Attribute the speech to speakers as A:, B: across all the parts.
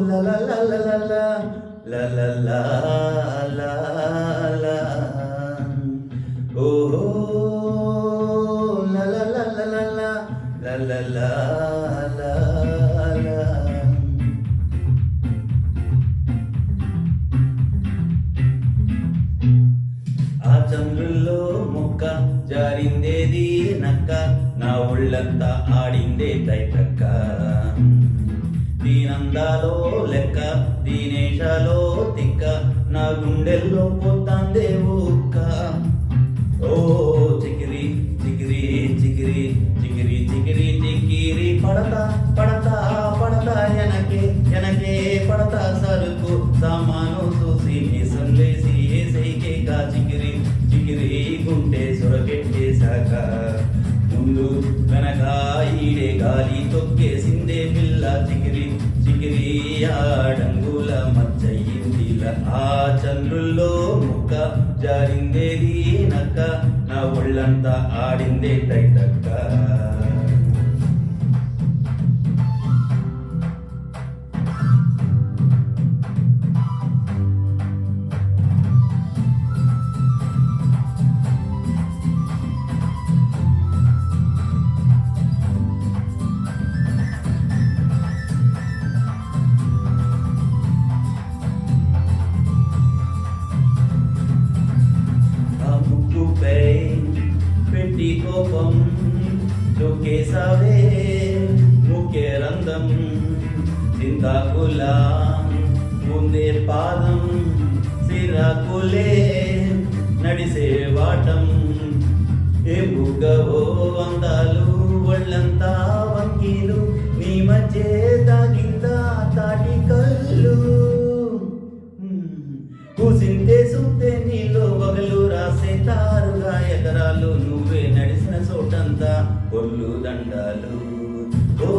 A: la la la la la la la la la la la. Oh la la la la la la la la la la la. ఆ చంద్రుల్లో మొక్క జారిందేది నక్క, నా ఒళ్ళంతా ఆడిందే తైతక్క. దీనందాలో లెక్క, దీనేశాలో తిక్క, నా గుండెల్లో పోతాందే ఊక్క. ఓ చికిరి చికిరి చికిరి చికిరి చికిరి చికిరి పడతా పడతా పడతా ఎనకే ఎనకే పడతా సరుకు సామాను చూసి మీసంలేసి ఏసైకే కా చికిరి చికిరి గుంటె సొరకెట్టేశాక ముందు వెనక ఈడే గాలి తొక్కేసిందే పిల్ల చికిరి చికిరి ఆడంగుల మచ్చయిందిల. ఆ చంద్రుల్లో ముక్క జారిందేది నక్క, నా ఒళ్ళంతా ఆడిందే తైతక్క. పెట్టి కోపం చొక్కేసావే ముఖ్య రంధం చింతాకులా ముందే పాదం సిరాకులే నడిసే వాటం. ఏ బుగ్గవో అందాలు ఒళ్ళంతా వంకీలు, నీ మధ్య దాగిందా తాటి కళ్ళు. కూసింతే సుంతే నీలో వగలు రాసే తారుగా ఎకరాలు, నువ్వే నడిసిన చోటంతా ఒళ్ళు దండాలు. ఓ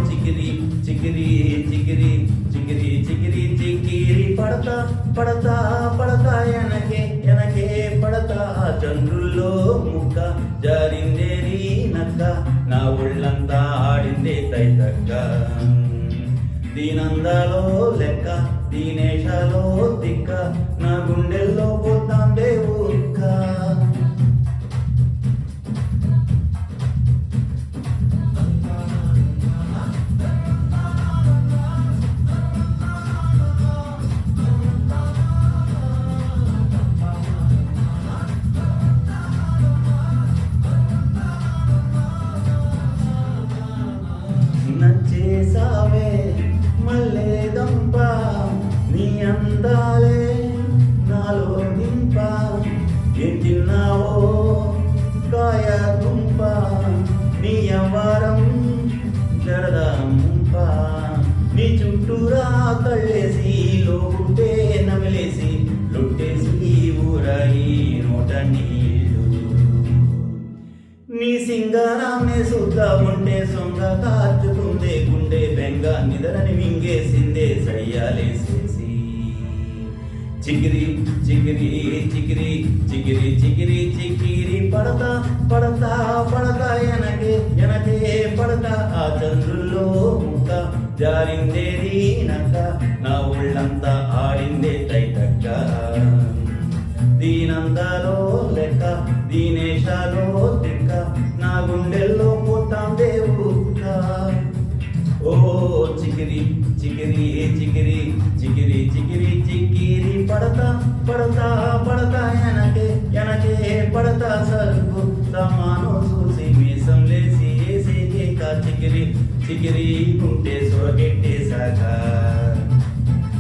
A: చికిరి చికిరి చికిరి చికిరి చికిరి చికిరి పడతా పడతా పడతా ఎనకే ఎనకే పడతా. చంద్రుల్లో ముక్క జారిందేది నక్క, నా ఒళ్ళంతా ఆడిందే తైతక్క. దీనందాలో లెక్క, దీనేశాలో తిక్క, నా గుండెల్లో పోతాందే ఊక్క. నచ్చేసావే మల్లేదంప, నీ అందాలే నాలో నింప. ఏం తిన్నావో కాయ దుంప, నీ అవ్వారం జరదా ముంప. నీ చుట్టూరా కళ్ళేసి లోకుంటే నమిలేసి లొట్టేసి ఊరాయి నోట నీళ్ళు. నీ సింగారాన్ని సుద్దా ఉంటే సొంగ కార్చుకుందే గుండె బెంగ, నిదరని మింగేసిందే సయ్యాలేసేసి. చికిరి చికిరి చికిరి చికిరి చికిరి చికిరి పడతా పడతా పడతా ఎనకే ఎనకే పడతా. ఆ చంద్రుల్లో ముక్క జారిందేది నక్క, నా ఒళ్ళంతా ఆడిందే తైతక్క. దీనందాలో లెక్క, దీనేశాలో తిక్క, నా గుండెల్లో పోతాందే ఊక్క. ఓ చికిరి చికిరి చికిరి చికిరి చికిరి చికిరి పడతా పడతా పడతా ఎనకే ఎనకే పడతా సరుకు సామాను చూసి మీసం లేసి ఏసేకే కా చికిరి చికిరి గుంటె సొరకెట్టేశాక.